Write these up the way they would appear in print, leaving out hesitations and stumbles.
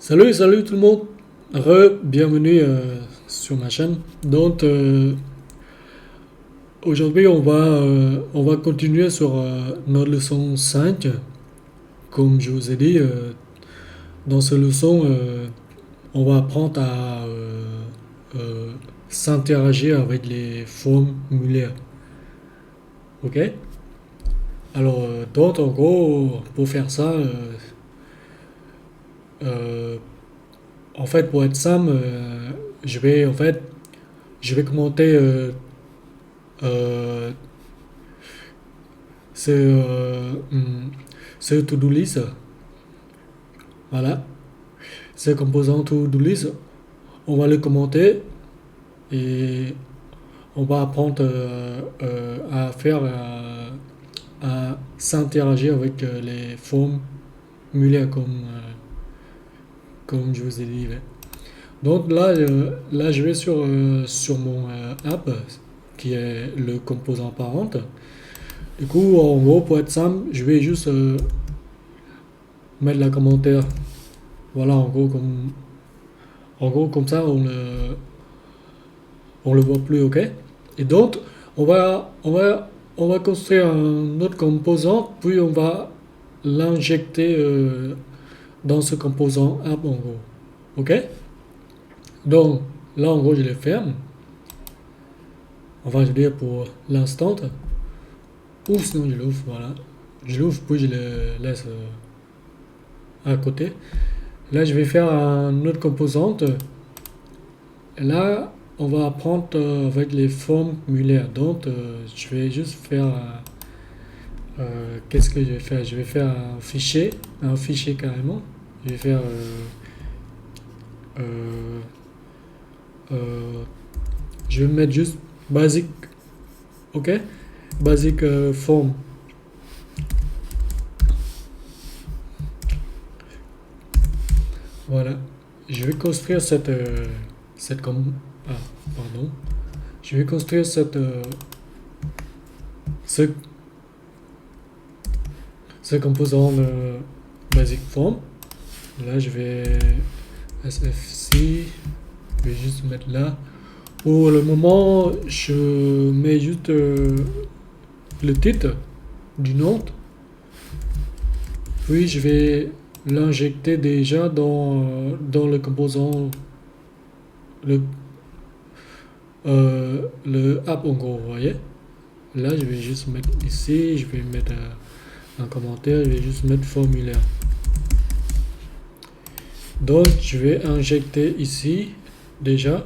Salut tout le monde. Bienvenue sur ma chaîne. Donc aujourd'hui on va continuer sur notre leçon 5. Comme je vous ai dit, dans cette leçon on va apprendre à s'interagir avec les formulaires. Ok? Alors donc en gros pour faire ça, euh, en fait pour être simple, je vais commenter euh, ce, ce to-do list. Voilà, ce composant to-do list, on va le commenter et on va apprendre à faire, à s'interagir avec les formulaires comme je vous ai dit. Ouais. Donc là je vais sur mon app qui est le composant parent. Du coup, en gros, pour être simple, je vais juste mettre la commentaire. Voilà, en gros, comme ça, on le voit plus, ok? Et donc, on va construire un autre composant, puis on va l'injecter dans ce composant app, en gros. Ok? Donc, là, en gros, je le ferme. Enfin, je veux dire pour l'instant. Ou sinon, je l'ouvre, voilà. Je l'ouvre, puis je le laisse à côté. Là, je vais faire un autre composante. Et là, on va apprendre avec les formulaires. Donc, je vais juste faire. Qu'est-ce que je vais faire? Je vais faire un fichier carrément. Je vais faire. Euh, euh, je vais mettre juste basic, ok? Basic form. Voilà. Je vais construire cette comme. Ah, pardon. Je vais construire ce, ce composant basic form. Là, je vais sfc. Je vais juste mettre là. Pour le moment, je mets juste le titre du nom. Puis, je vais l'injecter déjà dans le composant, le, le app en gros, vous voyez. Là, je vais juste mettre ici, je vais mettre un commentaire, je vais juste mettre formulaire. Donc, je vais injecter ici déjà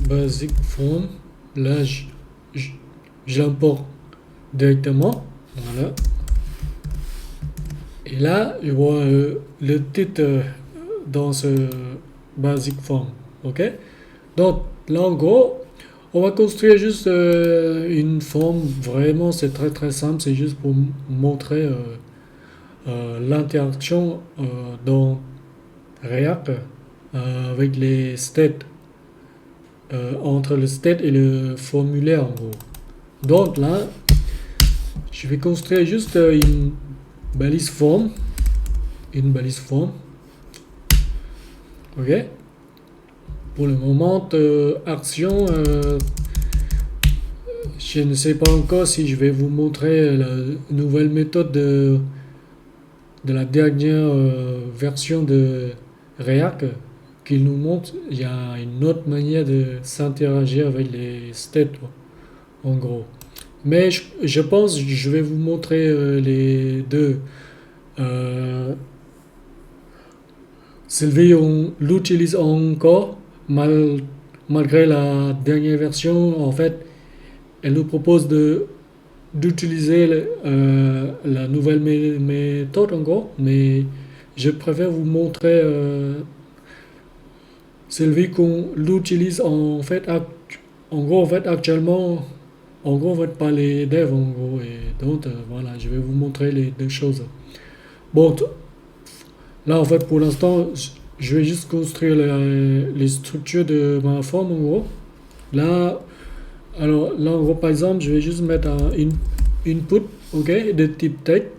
basic form. Là, je l'importe directement. Voilà. Et là, je vois le titre dans ce basic form. Ok? Donc, là, en gros, on va construire juste une forme. Vraiment, c'est très simple. C'est juste pour montrer l'interaction dans React avec les states. Entre le state et le formulaire, en gros. Donc, là, je vais construire juste une balise form. Une balise form. Ok? Pour le moment, action, je ne sais pas encore si je vais vous montrer la nouvelle méthode de la dernière version de React qu'il nous montre. Il y a une autre manière de s'interagir avec les states, en gros. Mais je pense que je vais vous montrer les deux. Sylvie, on l'utilise encore malgré la dernière version. En fait, elle nous propose d'utiliser la nouvelle méthode en gros, mais je préfère vous montrer Sylvie qu'on l'utilise en gros en fait actuellement en gros en fait par les devs en gros et donc voilà je vais vous montrer les deux choses. Bon là en fait pour l'instant je vais juste construire les structures de ma forme en gros. Là alors là en gros par exemple je vais juste mettre un input ok de type texte.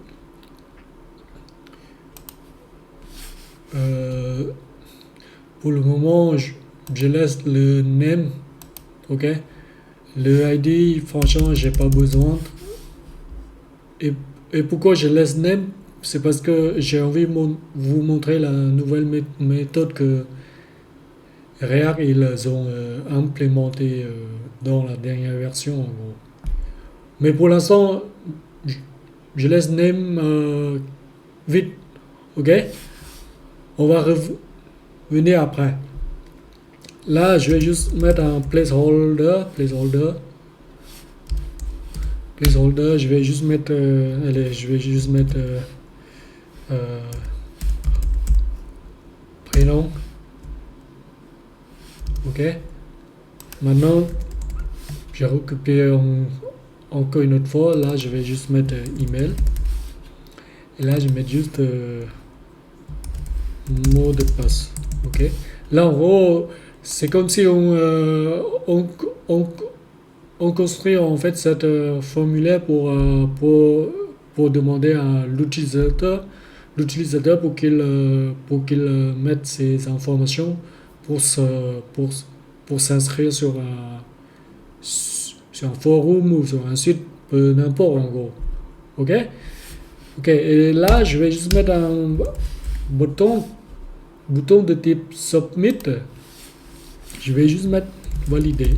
pour le moment, je laisse le name, ok? Le ID, franchement, j'ai pas besoin. Et, et pourquoi je laisse name? C'est parce que j'ai envie de vous montrer la nouvelle méthode que React ils ont implémentée dans la dernière version en gros. Mais pour l'instant, je je laisse name vite, ok? On va revenir après. Là, je vais juste mettre un placeholder. Je vais juste mettre, allez, je vais juste mettre euh, prénom, ok? Maintenant, je récupère encore une autre fois. Là, je vais juste mettre email. Et là, je vais mettre juste mot de passe, ok? Là, en gros, c'est comme si on construit en fait cette formulaire pour demander à l'utilisateur pour qu'il mette ses informations pour pour s'inscrire sur un forum ou sur un site, peu n'importe en gros. Ok? Ok, et là je vais juste mettre un bouton, bouton de type submit. Je vais juste mettre valider.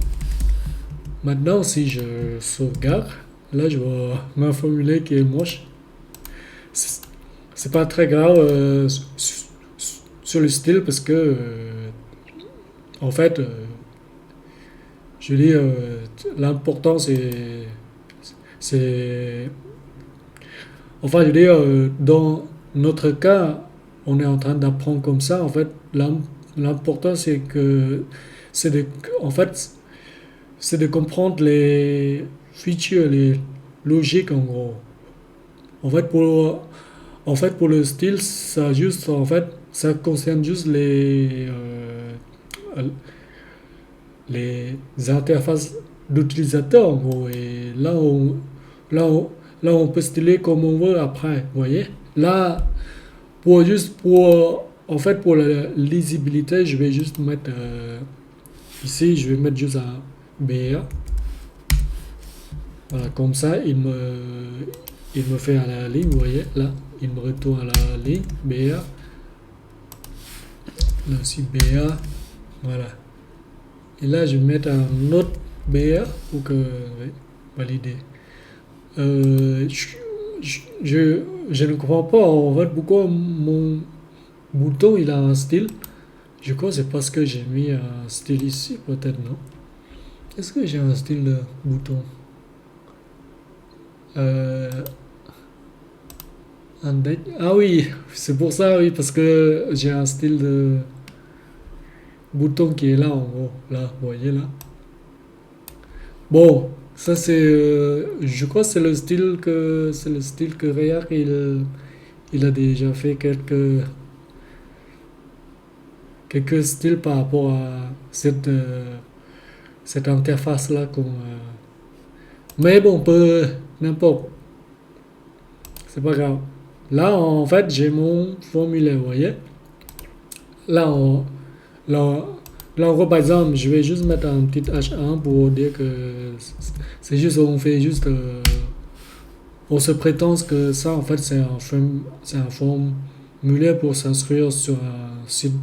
Maintenant, si je sauvegarde, là je vois ma formulaire qui est moche. C'est pas très grave sur le style parce que en fait, je dis l'important c'est enfin je dis dans notre cas, on est en train d'apprendre comme ça. En fait, l'important c'est de en fait c'est de comprendre les features, les logiques en gros. En fait, pour le style, ça concerne juste les interfaces d'utilisateurs en gros. Et là, on, là, on peut styler comme on veut après, vous voyez. Là, en fait, pour la lisibilité, je vais juste mettre, ici, je vais mettre juste un BR. Voilà, comme ça, il me fait à la ligne, vous voyez, là, il me retourne à la ligne, BA, là aussi BA, voilà. Et là, je vais mettre un autre BA pour que, oui, valider. Je ne comprends pas, en fait, pourquoi mon bouton, il a un style. Je crois que c'est parce que j'ai mis un style ici, peut-être, non? Est-ce que j'ai un style de bouton? Euh, Ah oui, c'est pour ça, oui, parce que j'ai un style de bouton qui est là en haut, là, vous voyez là. Bon, ça c'est, je crois que c'est le style que React il a déjà fait quelques styles par rapport à cette interface là mais bon, n'importe, c'est pas grave. Là en fait j'ai mon formulaire, vous voyez. Là on, Là, là, en gros, par exemple, je vais juste mettre un petit H1 pour dire que c'est juste, on fait juste, on se prétend que ça, en fait, c'est un formulaire pour s'inscrire sur un site,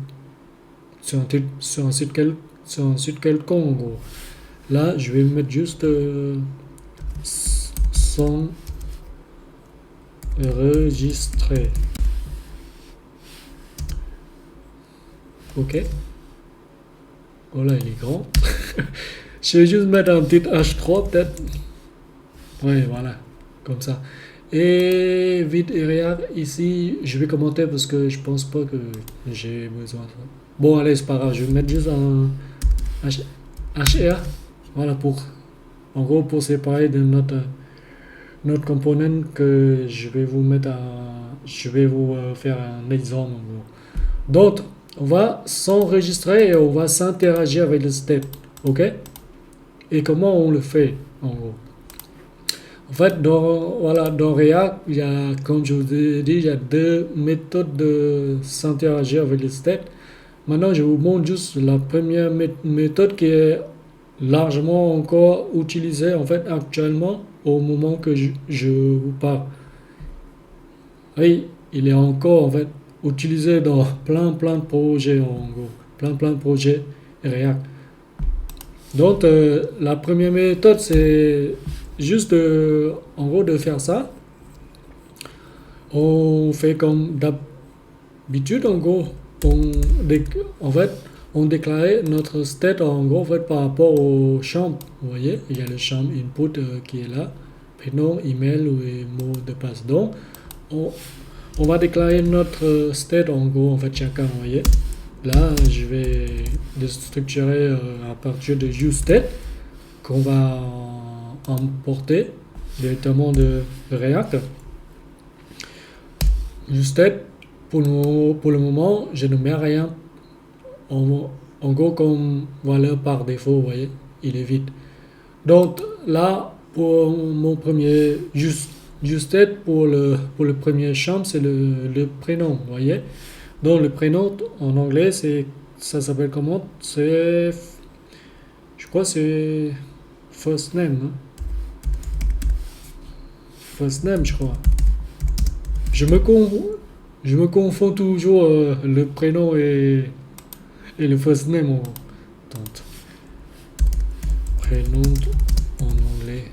sur un site quelconque, en gros. Là, je vais mettre juste sans enregistrer. Ok. Voilà, il est grand. Je vais juste mettre un petit H3 peut-être. Oui, voilà, comme ça. Et vite et rien, ici, je vais commenter parce que je pense pas que j'ai besoin de ça. Bon, allez, c'est pas grave, je vais mettre juste un HR. Voilà, en gros, pour séparer de notre component que je vais vous mettre je vais vous faire un exemple en gros. Donc, on va s'enregistrer et on va s'interagir avec le step. Ok? Et comment on le fait en gros? En fait, dans React, il y a, comme je vous ai dit, il y a deux méthodes de s'interagir avec les stats. Maintenant, je vous montre juste la première méthode qui est largement encore utilisée en fait actuellement au moment que je vous parle. Oui, il est encore en fait utilisé dans plein de projets en gros, plein de projets React. Donc la première méthode c'est juste en gros de faire ça. On fait comme d'habitude en gros, en fait on déclarait notre state en gros en fait par rapport au champ. Vous voyez, il y a le champ input qui est là, prénom, email et mot de passe. Donc on, on va déclarer notre state en gros en fait chacun, vous voyez. Là, je vais déstructurer à partir de useState qu'on va emporter directement de React. useState, pour le moment, je ne mets rien en gros comme valeur par défaut, vous voyez, il est vide. Donc là, pour mon premier useState, pour le premier champ, c'est le prénom, vous voyez. Donc le prénom en anglais, ça s'appelle comment? Je crois c'est first name, hein? First name, je crois. Je me, con, je me confonds toujours le prénom et le first name. Donc, prénom en anglais.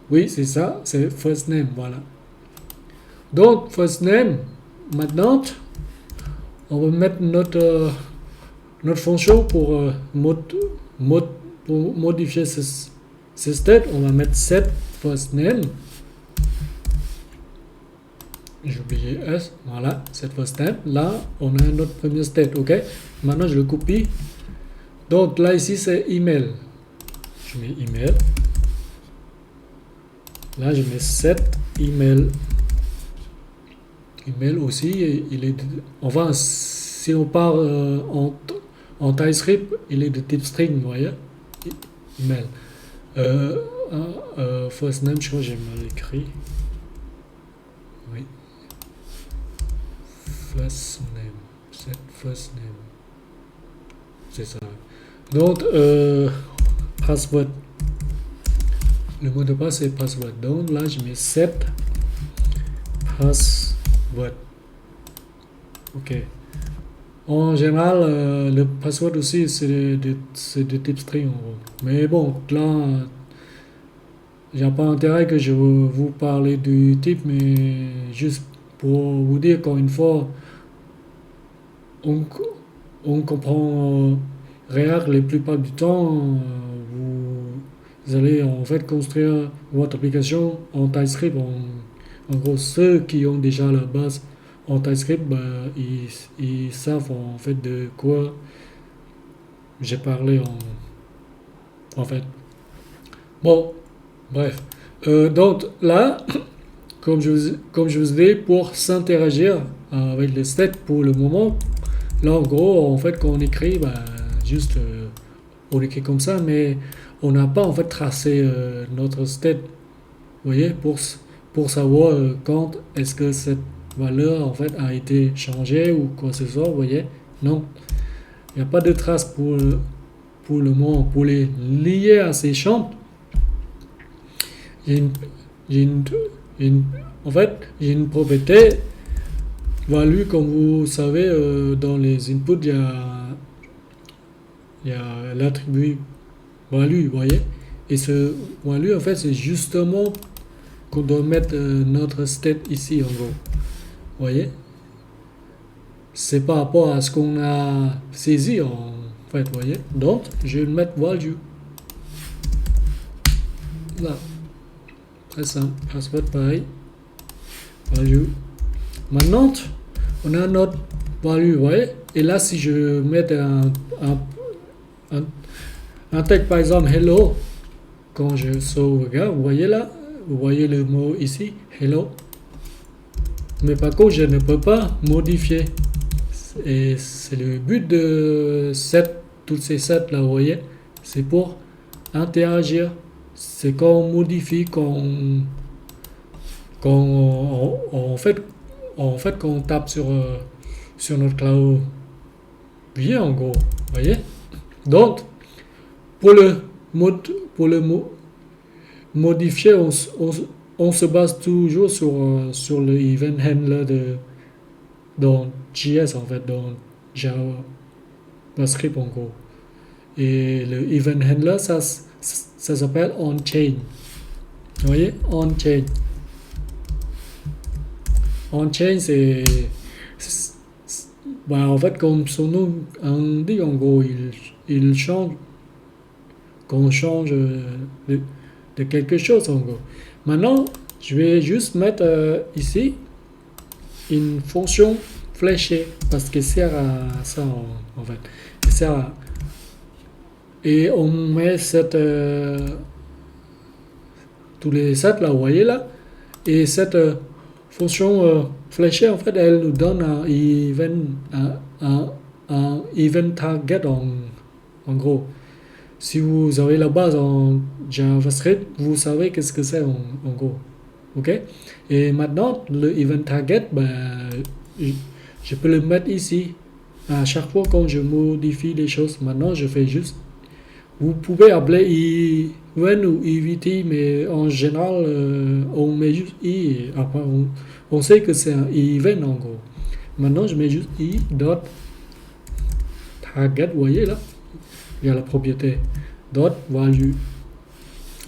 Oui, c'est ça, c'est first name, voilà. Donc, first name, maintenant, on va mettre notre fonction pour modifier ce state. On va mettre set first name. J'ai oublié S, voilà, set first name. Là, on a notre premier state, ok? Maintenant, je le copie. Donc là, ici, c'est email. Je mets email. Là, je mets set email. Email aussi, enfin, si on part en TypeScript, il est de type string, vous voyez. Email. First name, je crois que j'ai mal écrit. Oui. First name. Set first name. C'est ça. Donc, password. Le mot de passe, c'est password. Donc là, je mets set password. Ok. En général, le password aussi, c'est de type string en gros. Mais bon, là, il n'y a pas intérêt que je vous parle du type, mais juste pour vous dire qu'une fois, on comprend React la plupart du temps, vous allez en fait construire votre application en TypeScript. En gros, ceux qui ont déjà la base en TypeScript, ils savent en fait de quoi j'ai parlé en fait. Bon, bref. Donc là, comme je vous ai dit, pour s'interagir avec les stats pour le moment, là en gros, en fait, quand on écrit, juste on écrit comme ça, mais on n'a pas en fait tracé notre state, vous voyez, pour savoir quand est-ce que cette valeur en fait a été changée ou quoi que ce soit, vous voyez. Non, il n'y a pas de trace pour le moment. Pour les lier à ces champs, en fait, j'ai une propriété value, comme vous savez, dans les inputs, il y a l'attribut value, vous voyez. Et ce value, en fait, c'est justement qu'on doit mettre notre state ici, en gros. Vous voyez? C'est par rapport à ce qu'on a saisi, en fait, vous voyez. Donc, je vais mettre value. Là. Très simple. Password pareil. Value. Maintenant, on a notre value, vous voyez. Et là, si je mets un tag, par exemple, hello, quand je sauvegarde, vous voyez là, vous voyez le mot ici, hello. Mais par contre, je ne peux pas modifier. Et c'est le but de toutes ces sets là, vous voyez. C'est pour interagir. c'est quand on modifie, en fait, quand on tape sur notre clavier, en gros. Voyez? Donc, pour le, modifier, on se base toujours sur le event handler dans JS, en fait, dans JavaScript, en gros. Et le event handler, ça s'appelle onChain. Vous voyez? onChain. OnChain, en fait, comme son nom indique, en gros, il change, qu'on change de quelque chose, en gros. Maintenant, je vais juste mettre ici une fonction fléchée, parce qu'elle sert à ça, en fait. Elle sert à... Et on met tous les sets là, vous voyez là, et cette fonction fléchée, en fait, elle nous donne un event target, en gros. Si vous avez la base en JavaScript, vous savez qu'est-ce que c'est, en gros. Ok? Et maintenant, le event target, je peux le mettre ici. À chaque fois quand je modifie les choses, maintenant je fais juste... Vous pouvez appeler event ou EVT, mais en général, on met juste i. Et après, on sait que c'est un event, en gros. Maintenant, je mets juste i dot target, vous voyez là, il y a la propriété dot value.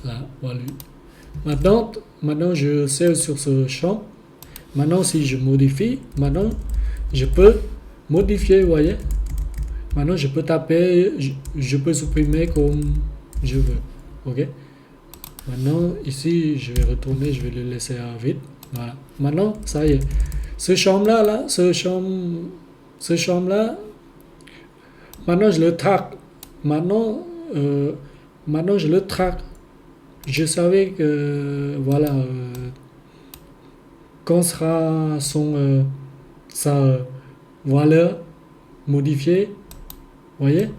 Là, value. Maintenant, je sais sur ce champ. Maintenant, si je modifie, maintenant, je peux modifier, vous voyez. Maintenant, je peux taper, je peux supprimer comme je veux. Ok. Maintenant, ici, je vais retourner, je vais le laisser à vide. Voilà. Maintenant, ça y est. Ce champ-là, maintenant, je le traque. Maintenant, je le traque. Je savais que, voilà, quand sera sa valeur modifiée, voyez.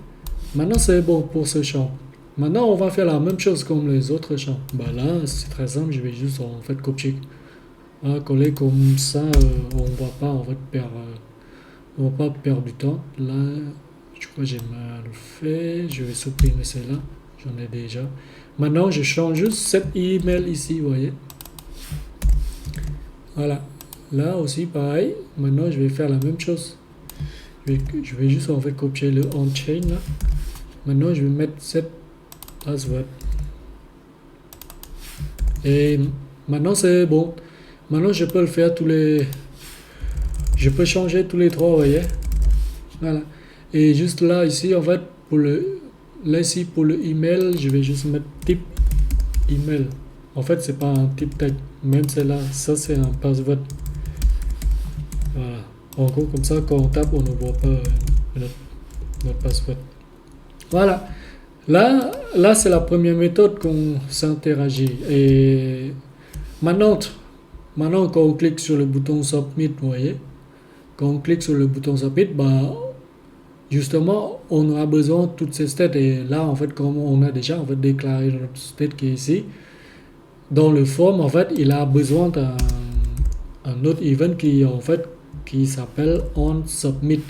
Maintenant, c'est bon pour ce champ. Maintenant, on va faire la même chose comme les autres champs. Là, c'est très simple. Je vais juste en fait copier, coller comme ça. On va pas en fait on va pas perdre du temps. Là, je crois que j'ai mal fait. Je vais supprimer celle-là. J'en ai déjà. Maintenant, je change juste cet email ici, vous voyez. Voilà. Là aussi, pareil. Maintenant, je vais faire la même chose. Je vais juste en fait copier le onChain là. Maintenant, je vais mettre cette password. Et maintenant, c'est bon. Maintenant, je peux le faire je peux changer tous les trois, vous voyez. Voilà. Et juste là, ici, en fait, ici, pour le email, je vais juste mettre type email. En fait, c'est pas un type tag. Même celle-là, ça, c'est un password. Voilà. En gros, comme ça, quand on tape, on ne voit pas notre password. Voilà. Là, c'est la première méthode qu'on s'interagit. Et maintenant, quand on clique sur le bouton Submit, vous voyez, quand on clique sur le bouton Submit, justement, on aura besoin de toutes ces stats. Et là, en fait, comme on a déjà en fait, déclaré notre stat qui est ici, dans le form, en fait, il a besoin d'un autre event qui s'appelle onSubmit.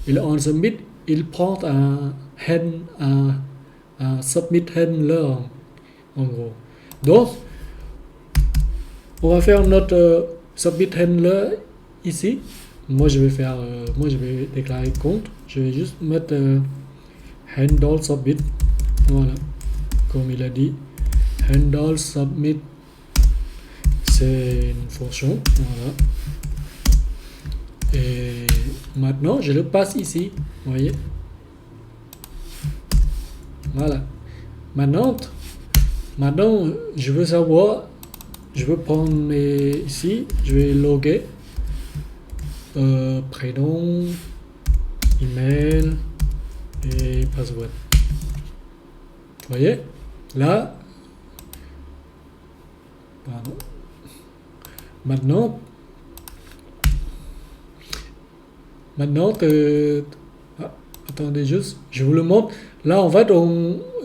Et le onSubmit, il prend un submit handler, en gros. Donc, on va faire notre submit handler ici. Moi, je vais déclarer compte. Je vais juste mettre handle submit. Voilà. Comme il a dit, handle submit, c'est une fonction. Voilà. Et maintenant, je le passe ici. Vous voyez. Voilà. Maintenant, je veux savoir, je veux prendre ici, je vais loguer prénom, email et password. Vous voyez, là, pardon. Maintenant, attendez juste, je vous le montre. Là, en fait,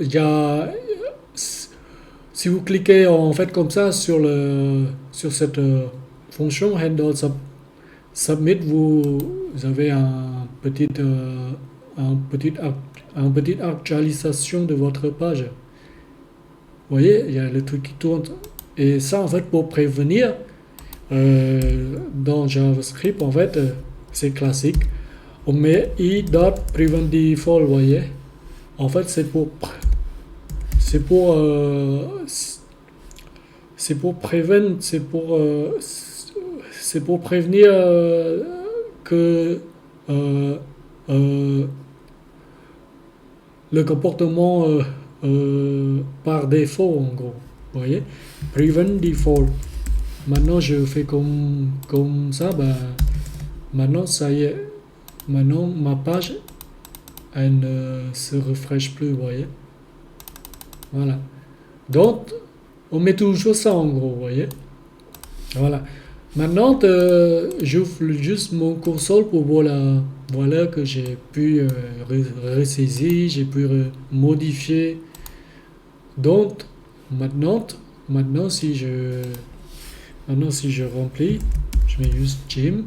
il y a si vous cliquez en fait comme ça sur cette fonction handle submit, vous avez un petit, un petite actualisation de votre page. Vous voyez, il y a le truc qui tourne. Et ça, en fait, pour prévenir, dans JavaScript, en fait, c'est classique. On met i.preventDefault, vous voyez. En fait, c'est pour, c'est pour prévenir que euh, euh, le comportement par défaut, en gros. Vous voyez, prevent default. Maintenant, je fais comme ça, bah, maintenant, ça y est. Maintenant, ma page, elle ne se refresh plus, vous voyez. Voilà. Donc, on met toujours ça, en gros, vous voyez. Voilà. Maintenant, j'ouvre juste mon console pour voilà que j'ai pu ressaisir, j'ai pu modifier. Donc, maintenant, maintenant, si je, maintenant, si je remplis, je mets juste Gym.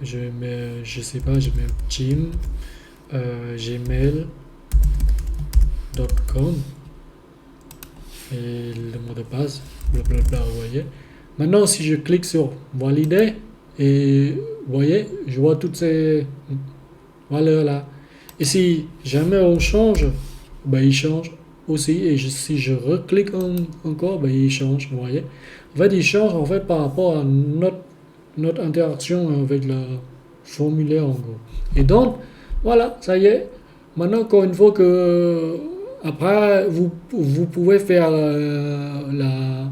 Je sais pas, je mets Gym, gmail.com et le mot de passe, blablabla, vous voyez. Maintenant, si je clique sur valider, et vous voyez, je vois toutes ces valeurs là. Et si jamais on change, ben il change aussi. Et si je reclique encore, ben il change, vous voyez. En fait, il change en fait par rapport à notre interaction avec le formulaire en gros. Et donc, voilà, ça y est. Maintenant, encore une fois que après, vous pouvez faire la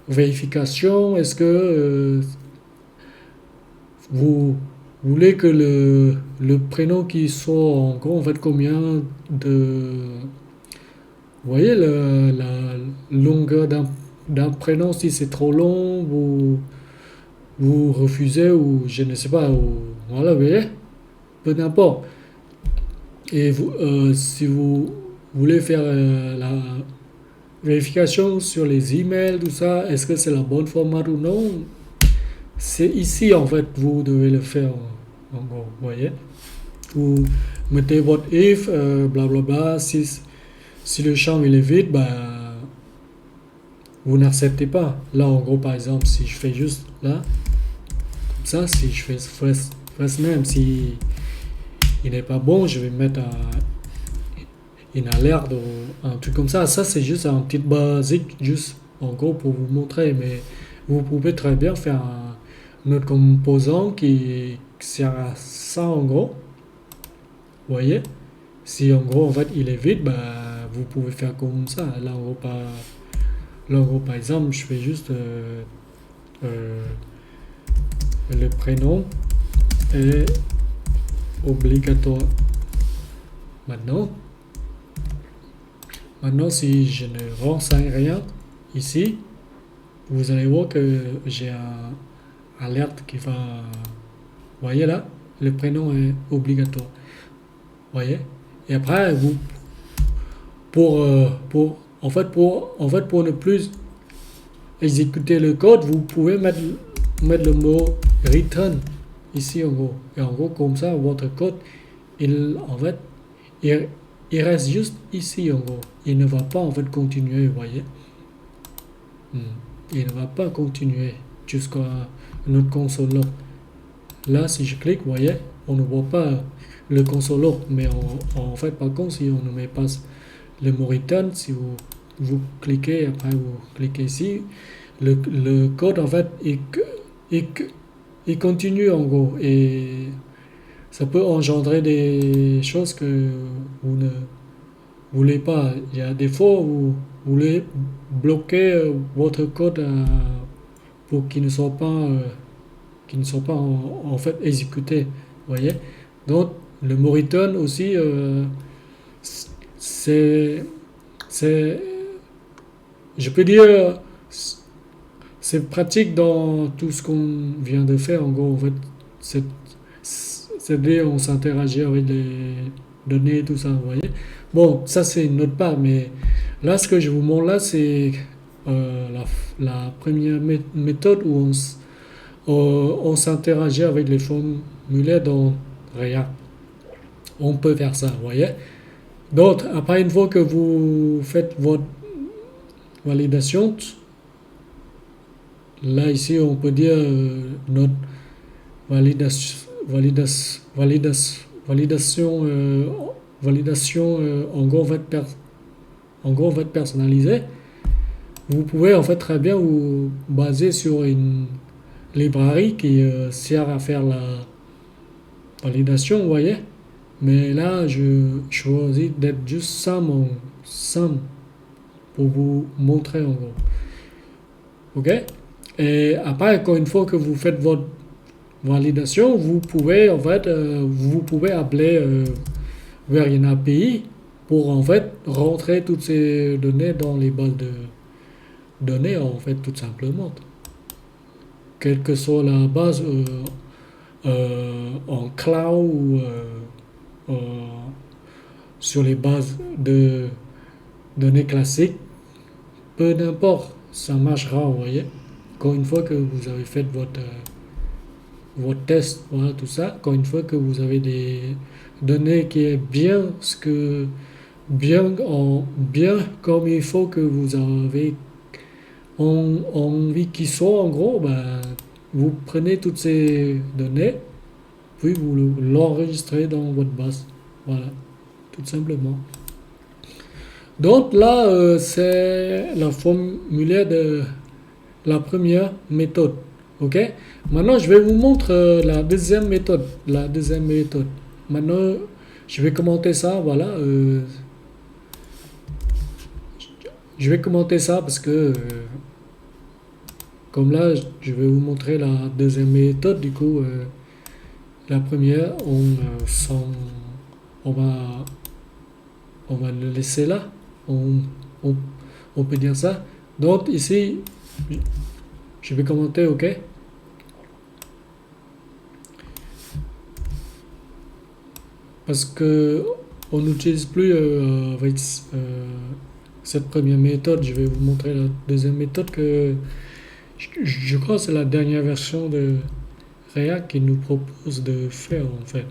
vérification. Est-ce que vous voulez que le prénom qui soit en gros, en fait, combien de... Vous voyez la longueur d'un prénom, si c'est trop long, vous refusez ou je ne sais pas, ou, voilà, vous voyez, peu n'importe. Et si vous voulez faire la vérification sur les emails, tout ça, est-ce que c'est la bonne format ou non, c'est ici en fait, vous devez le faire en gros, vous voyez. Vous mettez votre if, blablabla, si le champ il est vide, bah, vous n'acceptez pas. Là en gros, par exemple, si je fais juste là, comme ça, si je fais first name, si il n'est pas bon, je vais mettre une alerte ou un truc comme ça. Ça, c'est juste un petit basique, juste en gros pour vous montrer. Mais vous pouvez très bien faire un autre composant qui sert à ça en gros. Vous voyez? Si en gros, en fait, il est vide, bah, vous pouvez faire comme ça. Là, en gros, par exemple, je fais juste euh, le prénom est obligatoire. Maintenant, si je ne renseigne rien ici, vous allez voir que j'ai un alerte qui va. Vous voyez là, le prénom est obligatoire. Vous voyez? Et après, pour ne plus exécuter le code, vous pouvez mettre le mot return ici en gros. Et en gros, comme ça, votre code, en fait, il reste juste ici en gros. Il ne va pas en fait continuer, vous voyez. Il ne va pas continuer jusqu'à notre console log. Là, si je clique, vous voyez, on ne voit pas le console log. Mais en fait, par contre, si on ne met pas le mot return, si vous cliquez, après vous cliquez ici, le code en fait, il continue en gros. Et ça peut engendrer des choses que vous ne voulez pas. Il y a des fois où vous voulez bloquer votre code pour qu'il ne soit pas, en fait exécuté. Vous voyez? Donc le mot return aussi, c'est, c'est, je peux dire, c'est pratique dans tout ce qu'on vient de faire. En gros, en fait, c'est-à-dire on s'interagit avec les données et tout ça, vous voyez. Bon, ça c'est une autre part, mais Là, ce que je vous montre là, c'est la première méthode où on s'interagit avec les formulaires dans React. On peut faire ça, vous voyez. Donc, après, une fois que vous faites votre validation, là, ici, on peut dire notre validation, validation, en gros, va être personnalisée. Vous pouvez en fait très bien vous baser sur une librairie qui sert à faire la validation, vous voyez. Mais là, je choisis d'être juste simple pour vous montrer en gros. Ok. Et après, encore une fois que vous faites votre validation, vous pouvez en fait, vous pouvez appeler vers une API pour en fait rentrer toutes ces données dans les bases de données en fait tout simplement. Quelle que soit la base en cloud ou euh, sur les bases de données classiques, peu d'importe, ça marchera, vous voyez. Quand une fois que vous avez fait votre test, voilà tout ça, quand une fois que vous avez des données qui est bien bien comme il faut que vous avez envie qu'ils soient en gros, ben, vous prenez toutes ces données, puis vous l'enregistrez dans votre base. Voilà, tout simplement. Donc là, c'est la formulaire de la première méthode. Ok. Maintenant, je vais vous montrer la deuxième méthode. La deuxième méthode. Maintenant, je vais commenter ça. Voilà. Je vais commenter ça parce que, comme là, je vais vous montrer la deuxième méthode. Du coup, la première, on va, on va le laisser là. On, on peut dire ça. Donc ici, je vais commenter, ok. Parce que on n'utilise plus avec cette première méthode. Je vais vous montrer la deuxième méthode que je crois que c'est la dernière version de React qui nous propose de faire en fait.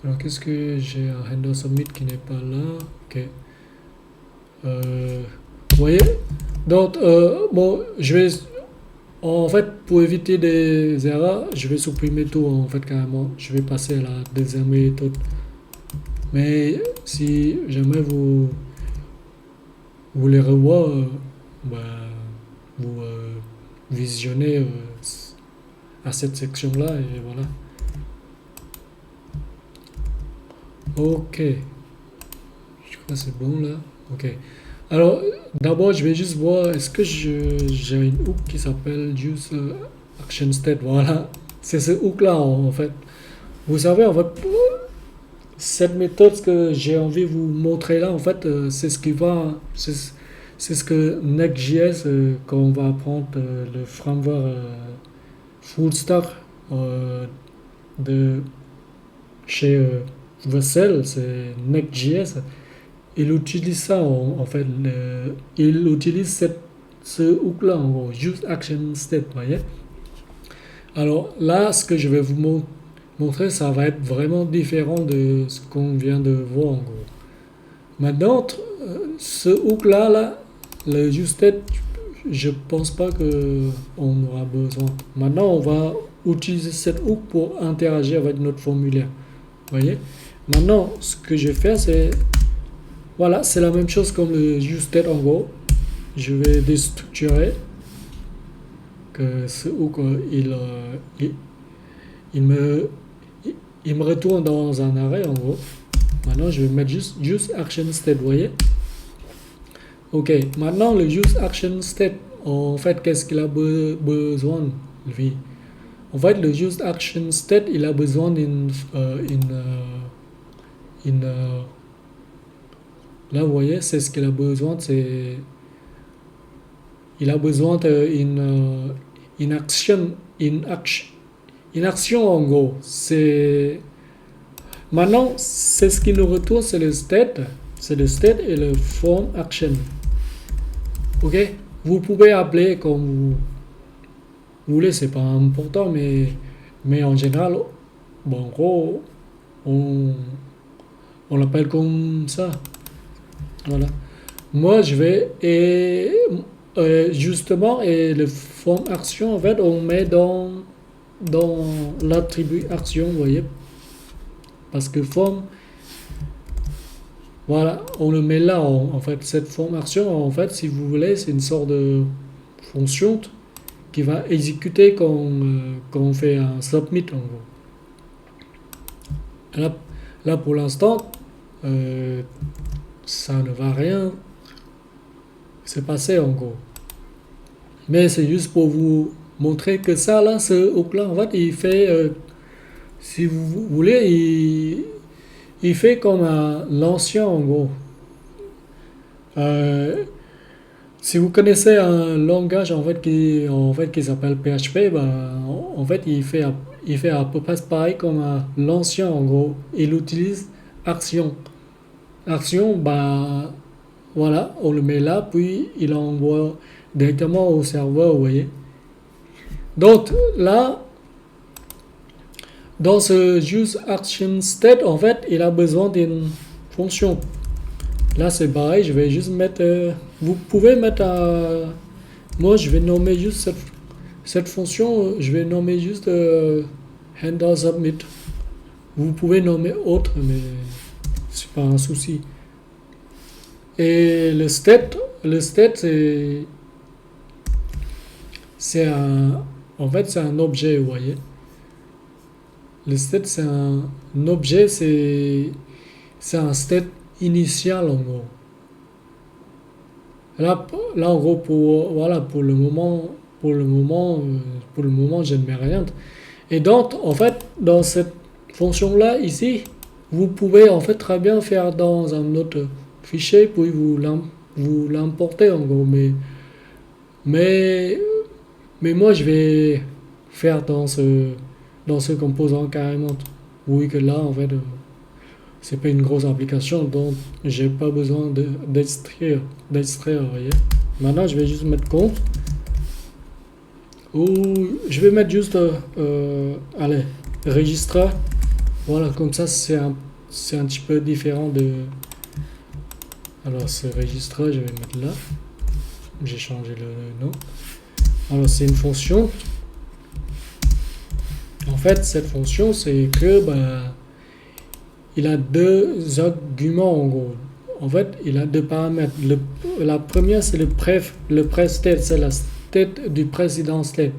Alors qu'est-ce que j'ai un handle submit qui n'est pas là. Ok. Vous voyez. Donc bon, je vais en fait, pour éviter des erreurs, je vais supprimer tout en fait carrément. Je vais passer à la deuxième méthode. Mais si jamais vous les revoyez, bah, vous visionnez à cette section-là et voilà. Ok. Je crois que c'est bon là. Ok. Alors, d'abord, je vais juste voir, est-ce que j'ai une hook qui s'appelle Use Action State. Voilà, c'est ce hook-là en fait. Vous savez, en fait, cette méthode que j'ai envie de vous montrer là, en fait, c'est c'est ce que Next.js, quand on va apprendre le framework full stack de chez Vercel, c'est Next.js. Il utilise ça en fait. Il utilise ce hook-là en gros, Use Action State, voyez. Alors là, ce que je vais vous montrer, ça va être vraiment différent de ce qu'on vient de voir en gros. Maintenant, ce hook-là, le Use State, je pense pas que on aura besoin. Maintenant, on va utiliser cette hook pour interagir avec notre formulaire, voyez. Maintenant, ce que je vais faire, c'est voilà, c'est la même chose comme le useState en gros. Je vais déstructurer que ce hook il me il me retourne dans un arrêt en gros. Maintenant, je vais mettre juste use action state, vous voyez. Ok, maintenant le use action state, en fait, qu'est-ce qu'il a besoin lui? En fait, le use action state, il a besoin d'une là, vous voyez, c'est ce qu'il a besoin. Il a besoin d'une action, une action en gros. C'est Maintenant, c'est ce qui nous retourne, c'est le state. C'est le state et le form action. Ok? Vous pouvez appeler comme vous voulez, c'est pas important, mais en général, bon, en gros, on, on l'appelle comme ça. Voilà. Moi, je vais, et justement, et le form action, en fait, on met dans l'attribut action, vous voyez, parce que form, voilà, on le met là, en fait, cette form action, en fait, si vous voulez, c'est une sorte de fonction qui va exécuter quand on fait un submit, en gros. Là, là pour l'instant, euh, ça ne va rien se passer, en gros. Mais c'est juste pour vous montrer que ça, là, ce hook-là, en fait, il fait, si vous voulez, il fait comme l'ancien, en gros. Euh, Si vous connaissez un langage qui s'appelle PHP, ben, en fait il fait à peu près pareil comme l'ancien en gros. Il utilise action. Action, ben voilà, on le met là, puis il envoie directement au serveur, vous voyez. Donc là, dans ce use action state, en fait, il a besoin d'une fonction. Là c'est pareil, je vais juste mettre. Vous pouvez mettre moi je vais nommer juste cette fonction, je vais nommer juste handle submit. Vous pouvez nommer autre, mais c'est pas un souci. Et le state c'est en fait c'est un objet, vous voyez. Le state c'est un objet, c'est un state initial en gros. Là en gros voilà pour le moment je ne mets rien. Et donc en fait dans cette fonction là ici vous pouvez en fait très bien faire dans un autre fichier puis vous l'importez en gros mais mais moi je vais faire dans ce composant carrément. Oui que là en fait c'est pas une grosse application donc j'ai pas besoin d'extraire, vous voyez. Maintenant je vais juste mettre compte ou je vais mettre juste allez registre. Voilà, comme ça c'est un petit peu différent de. Alors ce registre je vais mettre là, j'ai changé le nom. Alors c'est une fonction. En fait cette fonction c'est que bah, il a deux arguments en gros. En fait, il a deux paramètres. La première, c'est le pre-state, c'est la state du précédent state.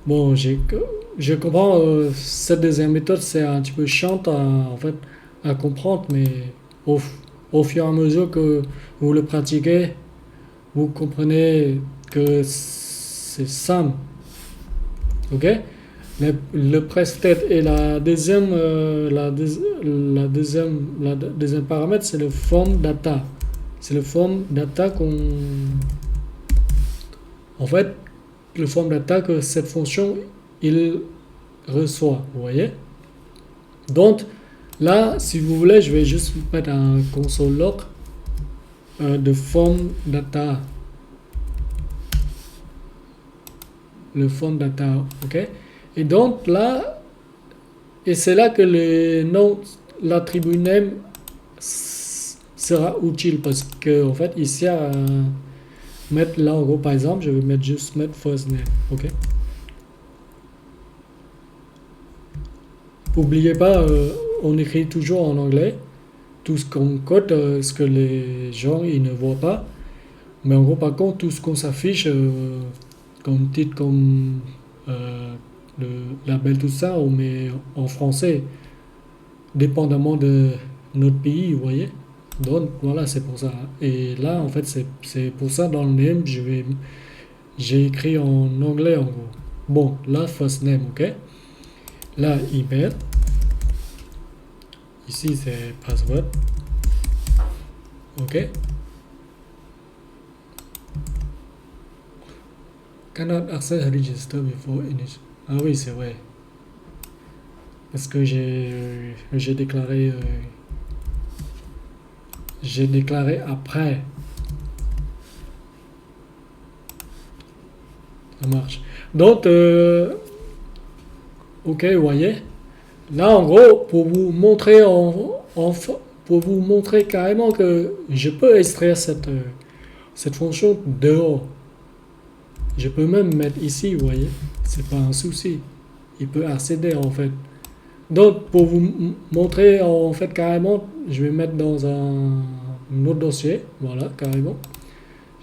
Bon, je comprends, cette deuxième méthode, c'est un petit peu chiante en fait, à comprendre, mais au, au fur et à mesure que vous le pratiquez, vous comprenez que c'est simple. Ok? Le prestate et la deuxième paramètre, c'est le form data. C'est le form data en fait, le form data que cette fonction, il reçoit. Vous voyez? Donc, là, si vous voulez, je vais juste mettre un console log de form data. Le form data, ok? Et donc là, et c'est là que l'attribut name sera utile parce que en fait il sert à mettre là en gros par exemple je vais juste mettre first name, ok. N'oubliez pas, on écrit toujours en anglais tout ce qu'on code, ce que les gens ils ne voient pas, mais en gros par contre tout ce qu'on s'affiche comme titre, comme le label, tout ça on met en français dépendamment de notre pays, vous voyez. Donc voilà, c'est pour ça. Et là, en fait, c'est pour ça dans le name, j'ai écrit en anglais en gros. Bon, là, first name, ok. Là, email. Ici, c'est password. Ok. Cannot access register before initial. Ah oui, c'est vrai. Parce que j'ai déclaré après. Ça marche. Donc, ok, vous voyez. Là, en gros, pour vous montrer carrément que je peux extraire cette fonction dehors. Je peux même mettre ici, vous voyez. C'est pas un souci. Il peut accéder en fait. Donc, pour vous montrer en fait carrément, je vais mettre dans un autre dossier. Voilà, carrément.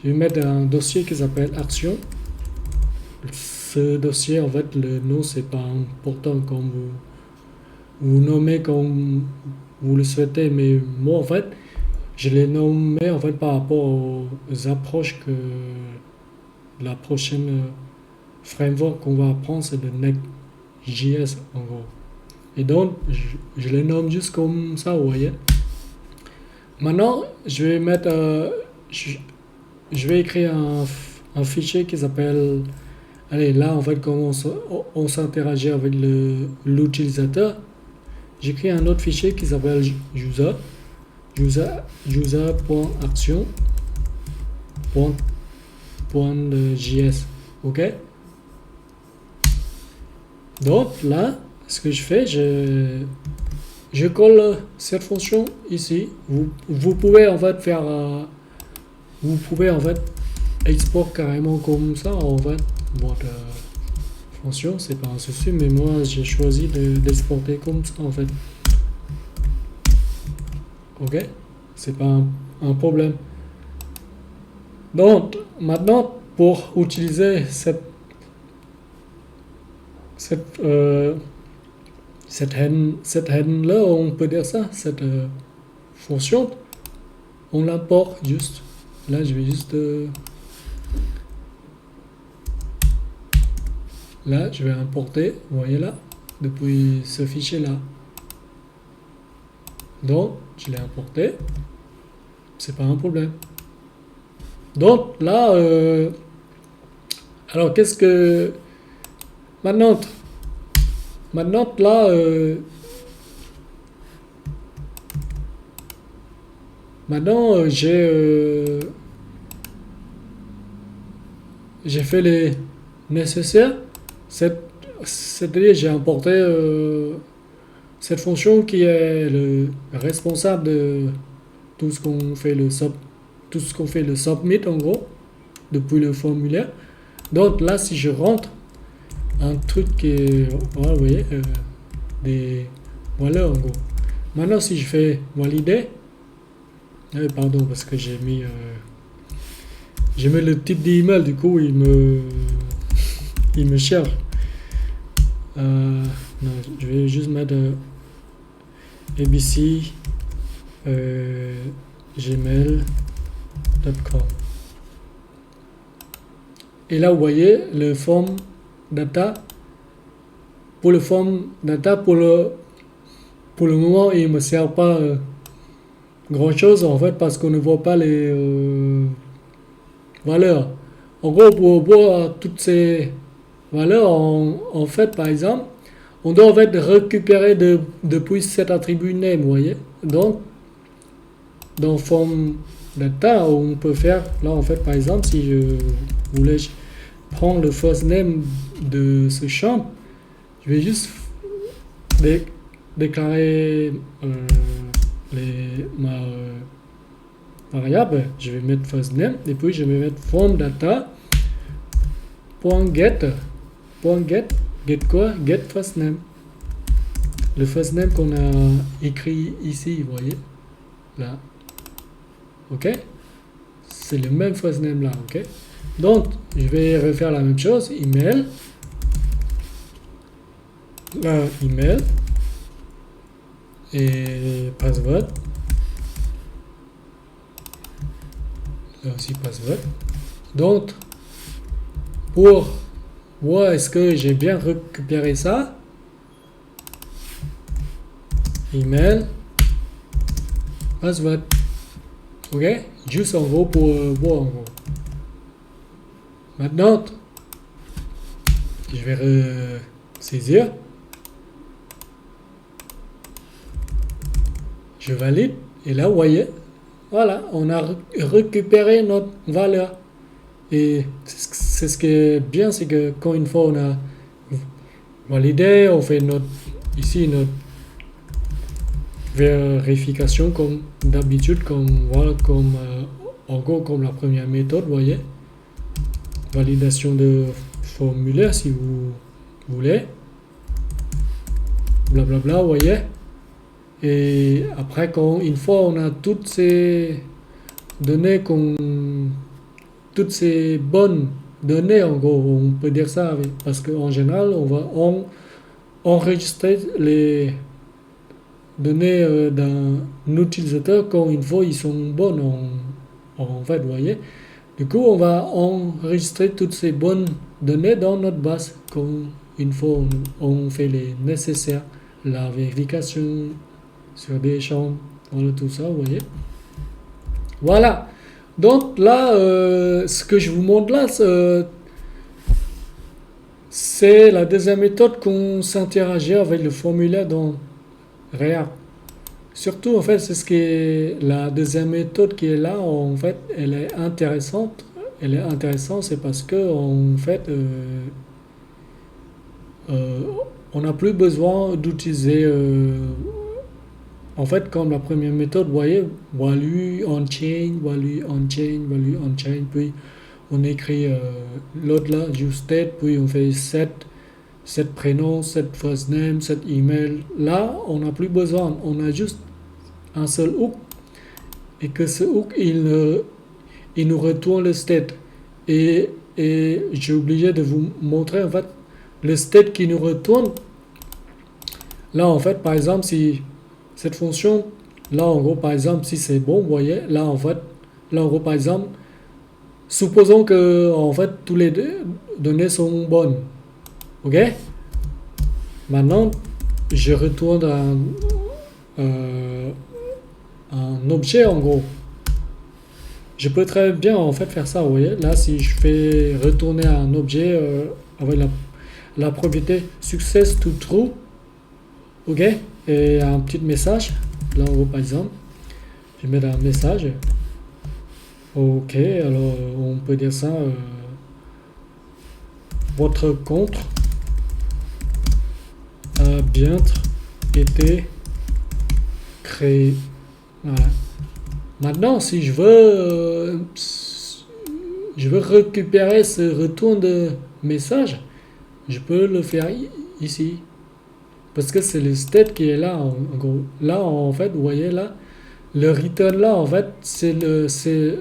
Je vais mettre un dossier qui s'appelle Action. Ce dossier, en fait, le nom, c'est pas important comme vous nommez comme vous le souhaitez, mais moi, en fait, je l'ai nommé en fait par rapport aux approches que la prochaine framework qu'on va apprendre, c'est le Next.js en gros. Et donc, je les nomme juste comme ça, vous voyez. Maintenant, je vais mettre, je vais écrire un fichier qui s'appelle, allez, là, en fait, comment on s'interagit avec l'utilisateur. J'écris un autre fichier qui s'appelle user.action.js. Ok? Donc là, ce que je fais, je colle cette fonction ici. Vous pouvez en fait faire, vous pouvez en fait export carrément comme ça en fait votre fonction, c'est pas un souci, mais moi j'ai choisi d'exporter comme ça en fait. Ok, c'est pas un problème. Donc maintenant pour utiliser cette handler, on peut dire ça, cette fonction, on l'importe juste. Là, je vais juste là, je vais importer, vous voyez là, depuis ce fichier là. Donc, je l'ai importé, c'est pas un problème. Donc là, alors qu'est-ce que maintenant là, maintenant j'ai fait les nécessaires. C'est-à-dire j'ai importé cette fonction qui est le responsable de tout ce qu'on fait le submit en gros depuis le formulaire. Donc là, si je rentre un truc qui est, voilà, vous voyez, des voilà en gros. Maintenant, si je fais valider, pardon parce que j'ai mis le type d'email, du coup il me cherche. Non, je vais juste mettre abc gmail.com. Et là, vous voyez le form data. Pour le form data, pour le moment, il ne me sert pas grand chose en fait parce qu'on ne voit pas les valeurs. En gros, pour voir toutes ces valeurs, en fait, par exemple, on doit en fait récupérer depuis cet attribut name, vous voyez. Donc, dans form data, on peut faire, là en fait, par exemple, si je voulais prendre le first name de ce champ, je vais juste déclarer ma variable, je vais mettre first name et puis je vais mettre form data get quoi, get first name, le first name qu'on a écrit ici, vous voyez là, ok, c'est le même first name là, ok. Donc je vais refaire la même chose, email, là email et password, là aussi password. Donc pour voir est-ce que j'ai bien récupéré ça, email, password, ok, juste en gros pour voir en gros. Maintenant, je vais saisir. je valide, et là, vous voyez, voilà, on a récupéré notre valeur. Et c'est ce qui est bien, c'est que quand une fois on a validé, on fait ici notre vérification comme d'habitude, en gros comme la première méthode, vous voyez, validation de formulaire si vous voulez, blablabla, vous voyez. Et après, une fois on a toutes ces données, toutes ces bonnes données, en gros, on peut dire ça, parce qu'en général, on va enregistrer les données d'un utilisateur quand une fois ils sont bonnes, en fait, vous voyez. Du coup, on va enregistrer toutes ces bonnes données dans notre base quand une fois on fait les nécessaires, la vérification sur des champs, voilà tout ça, vous voyez. Voilà. Donc là, ce que je vous montre là, c'est la deuxième méthode qu'on s'interagit avec le formulaire dans React. Surtout, en fait, c'est ce qui est la deuxième méthode qui est là. En fait, elle est intéressante. Elle est intéressante, c'est parce que en fait, on n'a plus besoin d'utiliser. En fait, comme la première méthode, vous voyez, value on-chain, value on-chain, value on-chain, puis on écrit l'autre là, useState, puis on fait set prénom, set first name, set email. Là, on n'a plus besoin, on a juste un seul hook, et que ce hook, il nous retourne le state. Et j'ai oublié de vous montrer, en fait, le state qui nous retourne. Là, en fait, par exemple, si cette fonction, là, en gros, par exemple, si c'est bon, vous voyez, là, en fait, là, en gros, par exemple, supposons que, en fait, tous les données sont bonnes. Ok? Maintenant, je retourne un objet, en gros. Je peux très bien, en fait, faire ça, vous voyez. Là, si je fais retourner un objet avec la propriété success to true, ok? Et un petit message, là, en gros, par exemple, je vais mettre un message. Ok, alors on peut dire ça, votre compte a bien été créé. Voilà. Maintenant, si je veux récupérer ce retour de message, je peux le faire ici. Parce que c'est le state qui est là, en gros. Là, en fait, vous voyez là, le return là, en fait, c'est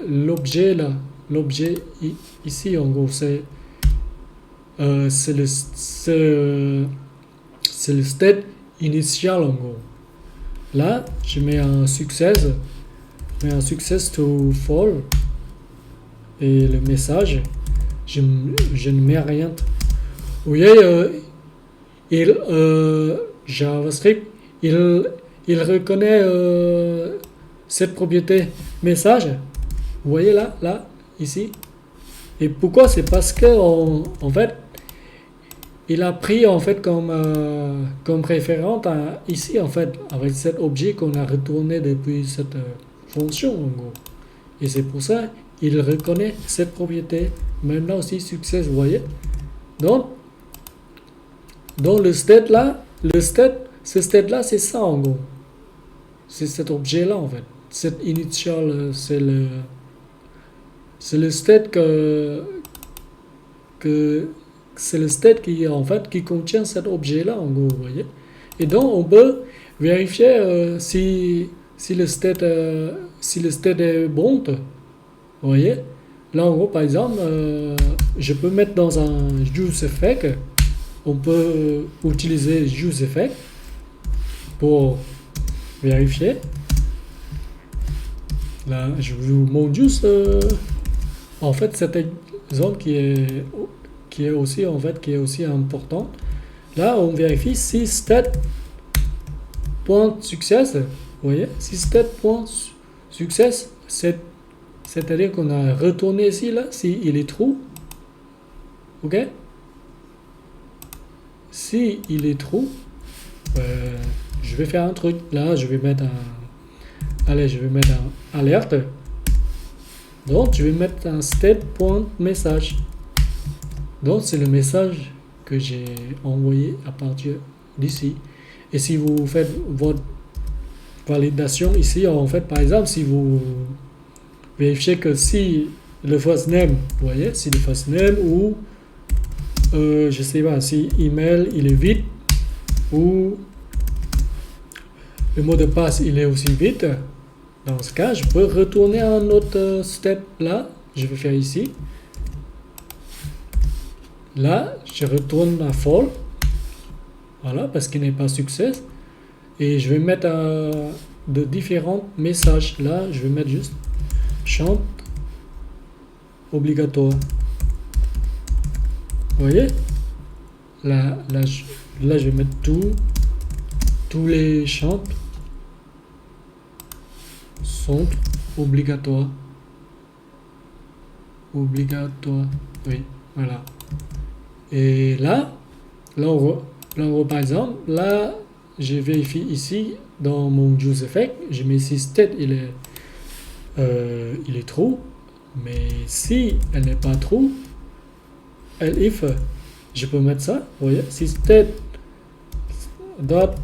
l'objet là. L'objet ici, en gros, c'est le state initial, en gros. Là, je mets un success to fall. Et le message, je ne mets rien. Vous voyez, JavaScript, il reconnaît cette propriété message. Vous voyez là, ici. Et pourquoi? C'est parce que en fait, il a pris en fait comme référente ici en fait avec cet objet qu'on a retourné depuis cette fonction en gros. Et c'est pour ça il reconnaît cette propriété. Même là aussi success, vous voyez. Donc dans le state là, ce state là, c'est ça en gros. C'est cet objet là en fait. Cet initial, c'est le state c'est le state qui en fait qui contient cet objet là en gros, vous voyez. Et donc on peut vérifier si le state est bon, vous voyez. Là en gros par exemple, je peux mettre dans un useEffect. On peut utiliser useEffect pour vérifier. Là, je vous montre juste en fait cet exemple qui est aussi en fait qui est aussi important. Là, on vérifie si state.success, vous voyez, si state.success, c'est-à-dire qu'on a retourné ici là, si il est true, ok. Si il est true, je vais faire un truc. Là, je vais mettre Allez, je vais mettre un alerte. Donc, je vais mettre un state.message. Donc, c'est le message que j'ai envoyé à partir d'ici. Et si vous faites votre validation ici, en fait, par exemple, si vous vérifiez que si le first name, vous voyez, si le first name ou je sais pas, si email il est vide ou le mot de passe il est aussi vide, dans ce cas, je peux retourner à un autre step là. Je vais faire ici. Là, je retourne à false. Voilà, parce qu'il n'est pas succès. Et je vais mettre de différents messages. Là, je vais mettre juste chante obligatoire. Vous voyez? Là, je vais mettre tous les chants sont obligatoires. Obligatoire. Oui, voilà. Et là on voit par exemple, là, je vérifie ici dans mon use effect, je mets si state il est true, mais si elle n'est pas true, if je peux mettre ça, vous voyez, si state dot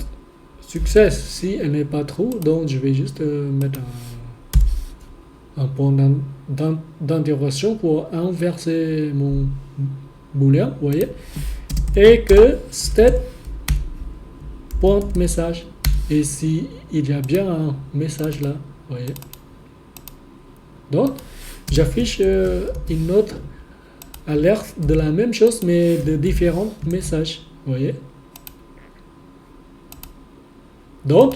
success, si elle n'est pas true, donc je vais juste mettre un point d'interrogation pour inverser mon boolean, vous voyez, et que state point message, et si il y a bien un message là, vous voyez, donc j'affiche une autre alerte de la même chose mais de différents messages, vous voyez. Donc,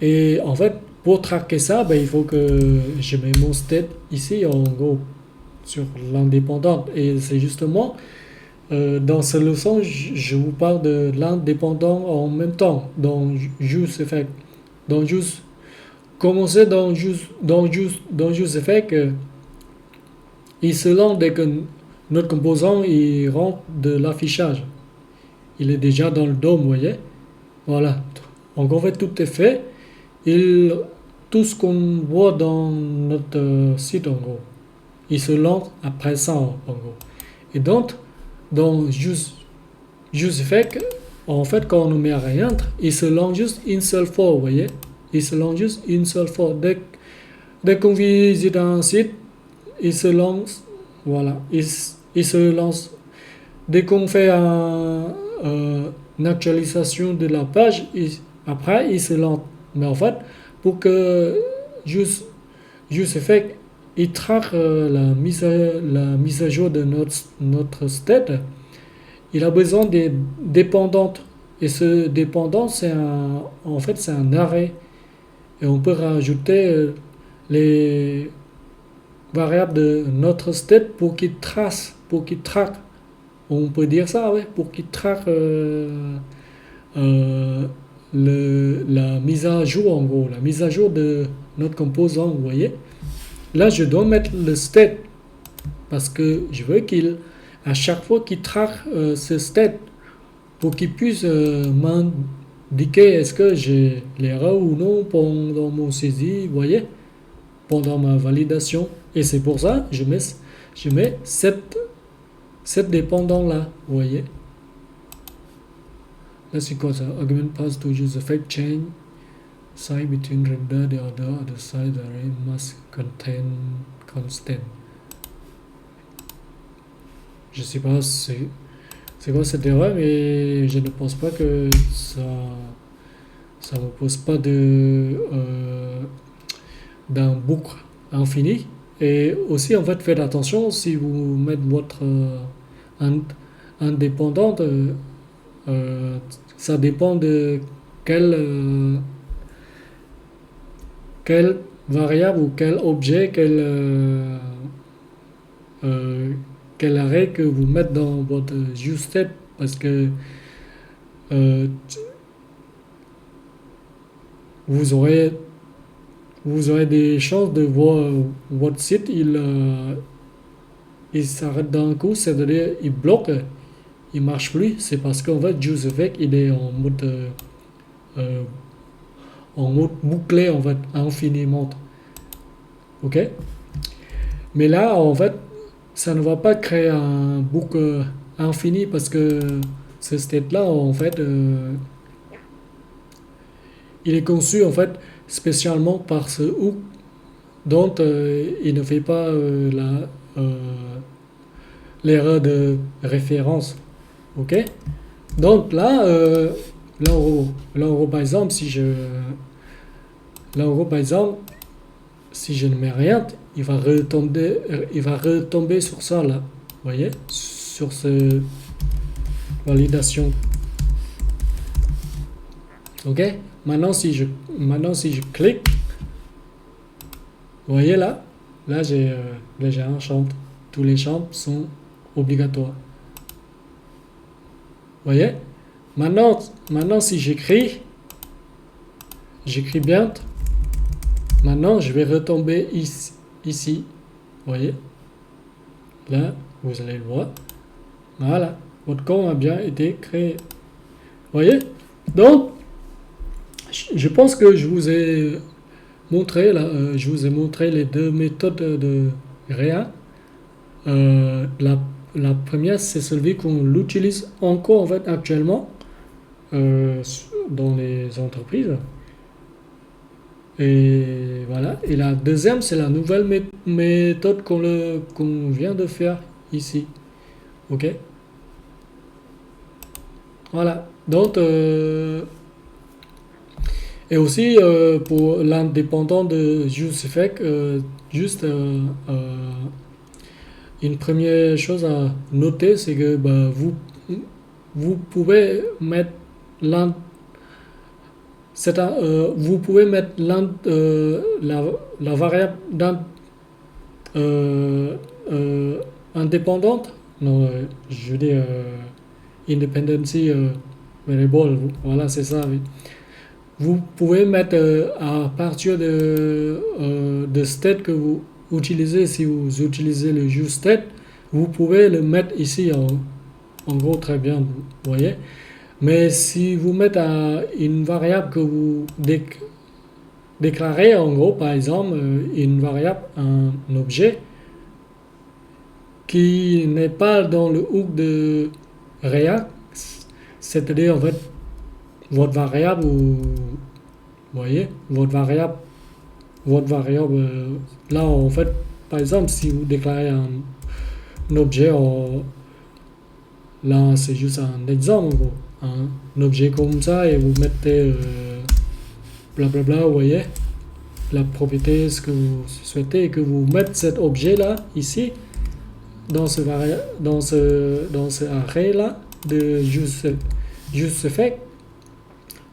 et en fait, pour traquer ça, il faut que je mette mon state ici en gros sur l'indépendante. Et c'est justement dans cette leçon, je vous parle de l'indépendant en même temps dans use effect. Dans use, commencer dans use effect, il se lance dès que notre composant il rentre de l'affichage. Il est déjà dans le DOM, vous voyez. Voilà. Donc en fait, tout est fait. Tout ce qu'on voit dans notre site, en gros, il se lance après ça, en gros. Et donc, dans use effect, en fait, quand on ne met rien, il se lance juste une seule fois, vous voyez. Il se lance juste une seule fois. Dès qu'on visite un site, il se lance, voilà. Il se lance. Dès qu'on fait une actualisation de la page, après, il se lance. Mais en fait, pour que use effect il traque la mise à jour de notre state, il a besoin des dépendantes. Et ce dépendant, en fait, c'est un arrêt. Et on peut rajouter les variables de notre state pour qu'il traque. On peut dire ça, ouais, pour qu'il traque la mise à jour, en gros, la mise à jour de notre composant, vous voyez. Là, je dois mettre le state parce que je veux à chaque fois qu'il traque ce state, pour qu'il puisse m'indiquer est-ce que j'ai l'erreur ou non pendant mon saisie, vous voyez, pendant ma validation. Et c'est pour ça que je mets cette dépendant là, vous voyez. Là, c'est quoi ça? Argument pass to use effect change side between render the other side array must contain constant. Je sais pas c'est quoi cette erreur, mais je ne pense pas que ça me pose pas d'un boucle infini. Et aussi, en fait, faites attention si vous mettez votre indépendante, ça dépend de quelle variable ou quel objet, quel arrêt que vous mettez dans votre useState, parce que vous aurez des chances de voir votre site il s'arrête d'un coup, c'est-à-dire il bloque, il marche plus. C'est parce qu'en fait use effect il est en en mode bouclé en fait, infiniment. Ok? Mais là, en fait, ça ne va pas créer un boucle infini parce que ce state-là, en fait, il est conçu en fait spécialement par ce hook dont il ne fait pas l'erreur de référence. Ok? Donc là, en gros, par exemple, si je ne mets rien, il va retomber sur ça là. Vous voyez? Sur ce validation. Ok? Maintenant, si je clique, vous voyez là j'ai un champ. Tous les champs sont obligatoires. Vous voyez? Maintenant si j'écris bien. Maintenant, je vais retomber ici. Vous voyez? Là, vous allez le voir. Voilà. Votre compte a bien été créé. Vous voyez? Donc, je pense que je vous ai montré là, je vous ai montré les deux méthodes de React. La première, c'est celui qu'on utilise encore en fait actuellement dans les entreprises. Et voilà. Et la deuxième, c'est la nouvelle méthode qu'on vient de faire ici. Ok? Voilà. Donc, et aussi pour l'indépendant de JustFake, juste une première chose à noter, c'est que bah, vous pouvez mettre l'un, vous pouvez mettre la variable euh, euh, indépendante, non, je veux dire independency variable, voilà, c'est ça. Oui. Vous pouvez mettre à partir de state que vous utilisez, si vous utilisez le useState, vous pouvez le mettre ici en gros très bien, vous voyez. Mais si vous mettez à une variable que vous déclarez, en gros, par exemple, une variable, un objet qui n'est pas dans le hook de React, c'est-à-dire en fait votre variable, vous voyez, votre variable, là en fait, par exemple, si vous déclarez un objet, là c'est juste un exemple, en gros, un objet comme ça et vous mettez blablabla, vous voyez, la propriété, ce que vous souhaitez et que vous mettez cet objet là, ici, dans ce array là de JustFake.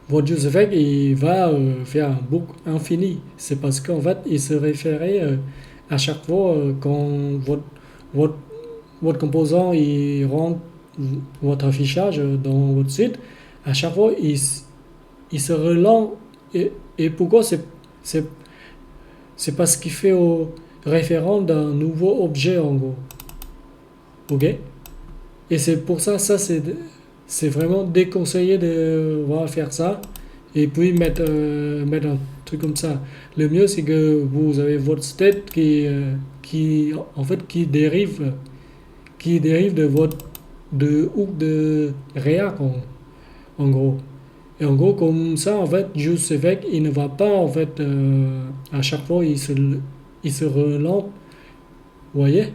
Votre JustFake il va faire un boucle infini. C'est parce qu'en fait il se référait à chaque fois quand votre, votre composant il rentre votre affichage dans votre site, à chaque fois il se relance et pourquoi c'est c'est parce qu'il fait référence d'un nouveau objet en gros. Ok? Et c'est pour ça, c'est vraiment déconseillé de faire ça et puis mettre un truc comme ça. Le mieux, c'est que vous avez votre state en fait, qui dérive de votre de hook de React en gros. Et en gros, comme ça, en fait, JustFake, il ne va pas, en fait, à chaque fois, il se relance. Vous voyez?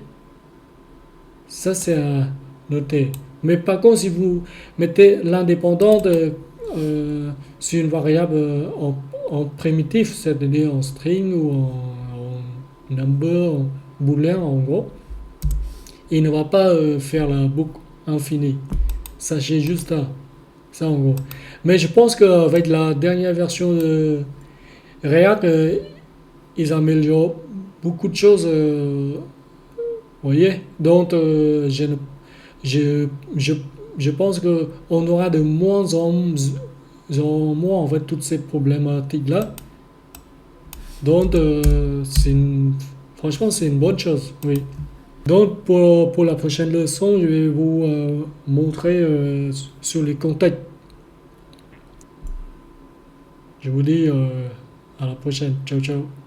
Ça, c'est à noter. Mais par contre, si vous mettez l'indépendante sur une variable en primitif, c'est-à-dire en string ou en number, en boolean, en gros, il ne va pas faire la boucle infinie. Sachez juste ça. Ça, en gros. Mais je pense qu'avec la dernière version de React, ils améliorent beaucoup de choses. Vous voyez? Donc, je, je, je pense qu'on aura de moins en moins en fait, toutes ces problématiques-là. Donc, franchement, c'est une bonne chose. Oui. Donc, pour la prochaine leçon, je vais vous montrer sur les contextes. Je vous dis à la prochaine. Ciao, ciao.